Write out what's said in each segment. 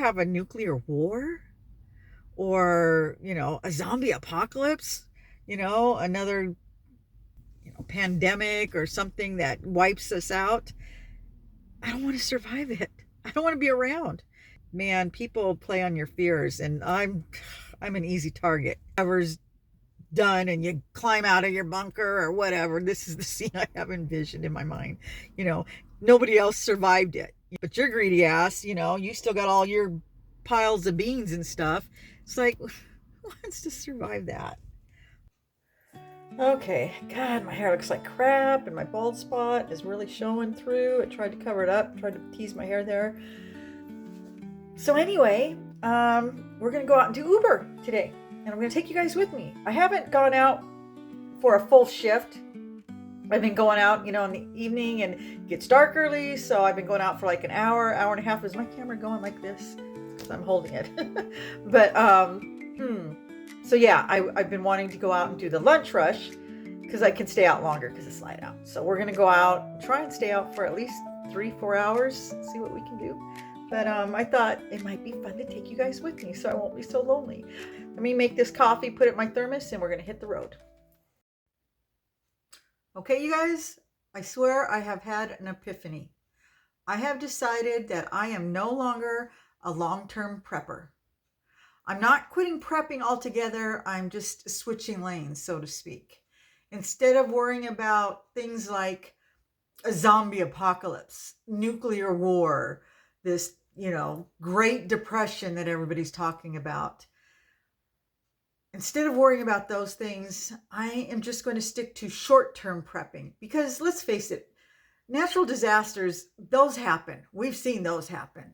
have a nuclear war or, a zombie apocalypse, another, pandemic or something that wipes us out. I don't want to survive it. I don't want to be around. Man, people play on your fears, and I'm an easy target. Whatever's done and you climb out of your bunker or whatever, this is the scene I have envisioned in my mind. You know, Nobody else survived it. But your greedy ass, you still got all your piles of beans and stuff. It's like, who wants to survive that? Okay, God, my hair looks like crap and my bald spot is really showing through. I tried to cover it up, tried to tease my hair there. So anyway, we're gonna go out and do Uber today, and I'm gonna take you guys with me. I haven't gone out for a full shift. I've been going out, in the evening, and it gets dark early, so I've been going out for like an hour, hour and a half. Is my camera going like this? Because I'm holding it. But so yeah, I've been wanting to go out and do the lunch rush because I can stay out longer because it's light out. So we're gonna go out, try and stay out for at least 3-4 hours, see what we can do. But I thought it might be fun to take you guys with me so I won't be so lonely. Let me make this coffee, put it in my thermos, and we're going to hit the road. Okay, you guys, I swear I have had an epiphany. I have decided that I am no longer a long-term prepper. I'm not quitting prepping altogether. I'm just switching lanes, so to speak. Instead of worrying about things like a zombie apocalypse, nuclear war, this Great Depression that everybody's talking about. Instead of worrying about those things, I am just going to stick to short-term prepping because let's face it, natural disasters, those happen. We've seen those happen.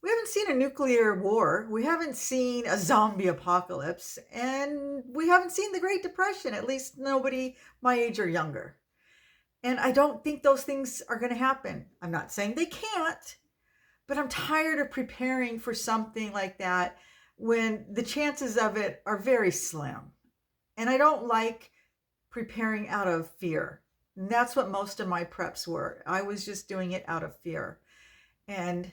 We haven't seen a nuclear war. We haven't seen a zombie apocalypse, and we haven't seen the Great Depression, at least nobody my age or younger. And I don't think those things are going to happen. I'm not saying they can't. But I'm tired of preparing for something like that when the chances of it are very slim. And I don't like preparing out of fear. And that's what most of my preps were. I was just doing it out of fear. And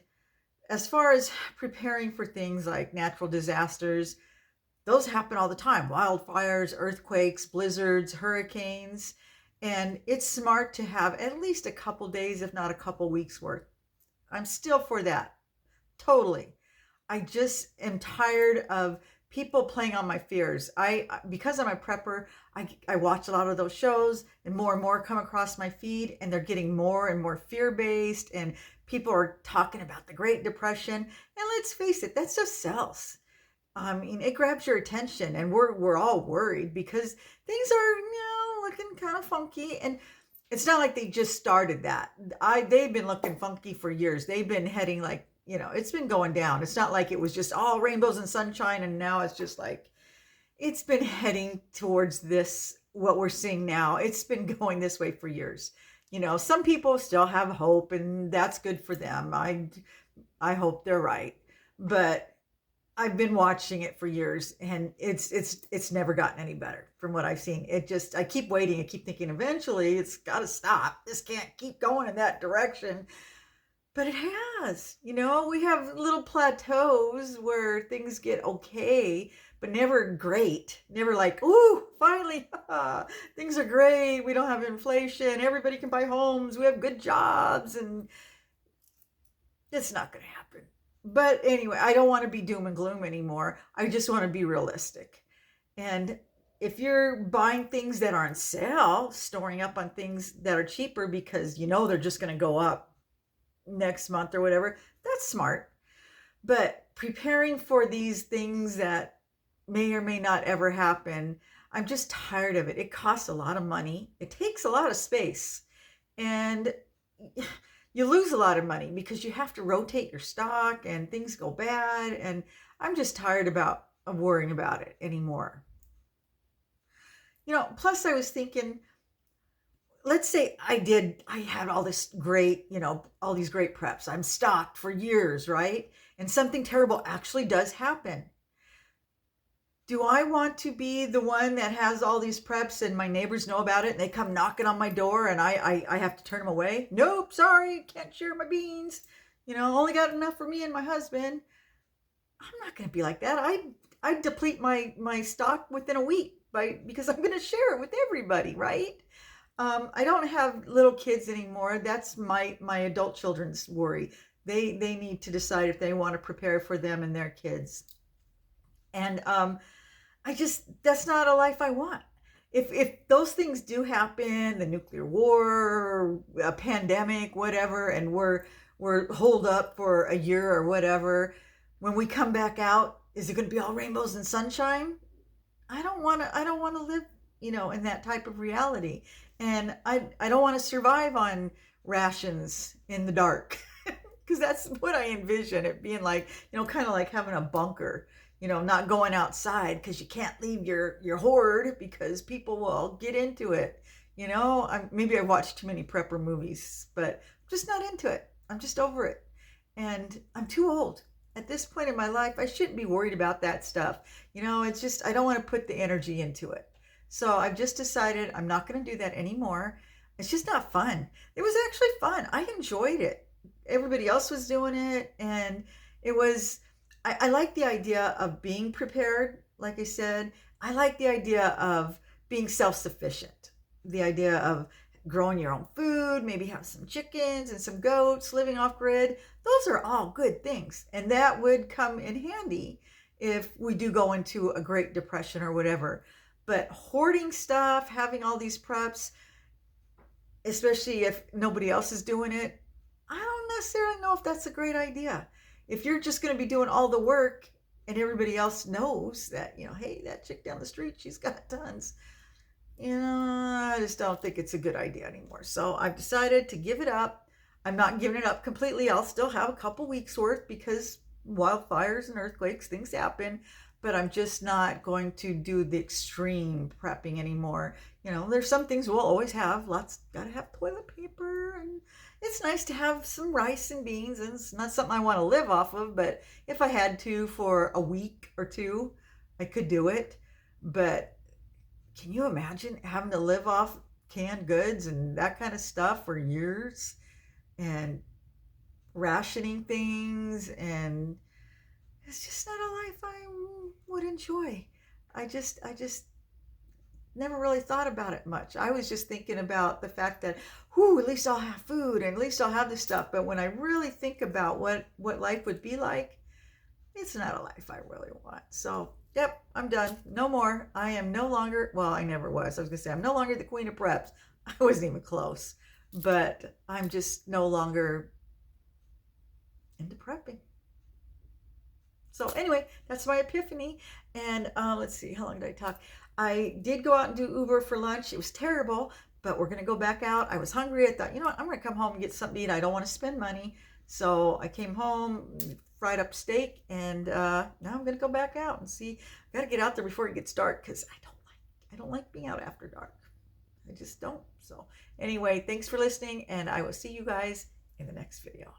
as far as preparing for things like natural disasters, those happen all the time. Wildfires, earthquakes, blizzards, hurricanes. And it's smart to have at least a couple days, if not a couple weeks worth. I'm still for that. Totally. I just am tired of people playing on my fears. Because I'm a prepper, I watch a lot of those shows and more come across my feed, and they're getting more and more fear-based, and people are talking about the Great Depression. And let's face it, that stuff sells. I mean, it grabs your attention, and we're all worried because things are, looking kind of funky. And it's not like they just started that. They've been looking funky for years. They've been heading like, it's been going down. It's not like it was just all rainbows and sunshine and now it's just like, it's been heading towards this, what we're seeing now. It's been going this way for years. Some people still have hope and that's good for them. I hope they're right. But I've been watching it for years and it's never gotten any better from what I've seen. I keep waiting. I keep thinking eventually it's got to stop. This can't keep going in that direction. But it has, we have little plateaus where things get okay, but never great. Never like, ooh, finally, things are great. We don't have inflation. Everybody can buy homes. We have good jobs, and it's not going to happen. But anyway, I don't want to be doom and gloom anymore. I just want to be realistic. And if you're buying things that are on sale, storing up on things that are cheaper because they're just going to go up next month or whatever, that's smart. But preparing for these things that may or may not ever happen, I'm just tired of it. It costs a lot of money. It takes a lot of space. And you lose a lot of money because you have to rotate your stock and things go bad. And I'm just tired of worrying about it anymore. Plus I was thinking, let's say I had all this great, all these great preps. I'm stocked for years, right? And something terrible actually does happen. Do I want to be the one that has all these preps and my neighbors know about it and they come knocking on my door and I have to turn them away? Nope, sorry, can't share my beans. Only got enough for me and my husband. I'm not going to be like that. I deplete my stock within a week because I'm going to share it with everybody, right? I don't have little kids anymore. That's my adult children's worry. They need to decide if they want to prepare for them and their kids. And I just that's not a life I want. If those things do happen, the nuclear war, a pandemic, whatever, and we're holed up for a year or whatever, when we come back out, is it going to be all rainbows and sunshine? I don't want to live, in that type of reality. And I don't want to survive on rations in the dark. Because that's what I envision it being like, kind of like having a bunker, not going outside because you can't leave your hoard because people will get into it. Maybe I watched too many prepper movies, but I'm just not into it. I'm just over it. And I'm too old. At this point in my life, I shouldn't be worried about that stuff. It's just, I don't want to put the energy into it. So I've just decided I'm not going to do that anymore. It's just not fun. It was actually fun. I enjoyed it. Everybody else was doing it. And it was, I like the idea of being prepared. Like I said, I like the idea of being self-sufficient. The idea of growing your own food, maybe have some chickens and some goats, living off grid. Those are all good things. And that would come in handy if we do go into a Great Depression or whatever. But hoarding stuff, having all these preps, especially if nobody else is doing it, I don't necessarily know if that's a great idea. If you're just going to be doing all the work and everybody else knows that, hey, that chick down the street, she's got tons. I just don't think it's a good idea anymore. So I've decided to give it up. I'm not giving it up completely. I'll still have a couple weeks worth because wildfires and earthquakes, things happen. But I'm just not going to do the extreme prepping anymore. There's some things we'll always have. Gotta have toilet paper, and it's nice to have some rice and beans. And it's not something I want to live off of, but if I had to for a week or two, I could do it. But can you imagine having to live off canned goods and that kind of stuff for years and rationing things? And it's just not a life I would enjoy. I just never really thought about it much. I was just thinking about the fact that, at least I'll have food and at least I'll have this stuff. But when I really think about what life would be like, it's not a life I really want. So, yep, I'm done. No more. I am no longer, well, I never was. I was going to say, I'm no longer the queen of preps. I wasn't even close. But I'm just no longer into prepping. So anyway, that's my epiphany. And let's see, how long did I talk? I did go out and do Uber for lunch. It was terrible, but we're going to go back out. I was hungry. I thought, I'm going to come home and get something to eat. I don't want to spend money. So I came home, fried up steak, and now I'm going to go back out and see. I got to get out there before it gets dark because I don't like being out after dark. I just don't. So anyway, thanks for listening, and I will see you guys in the next video.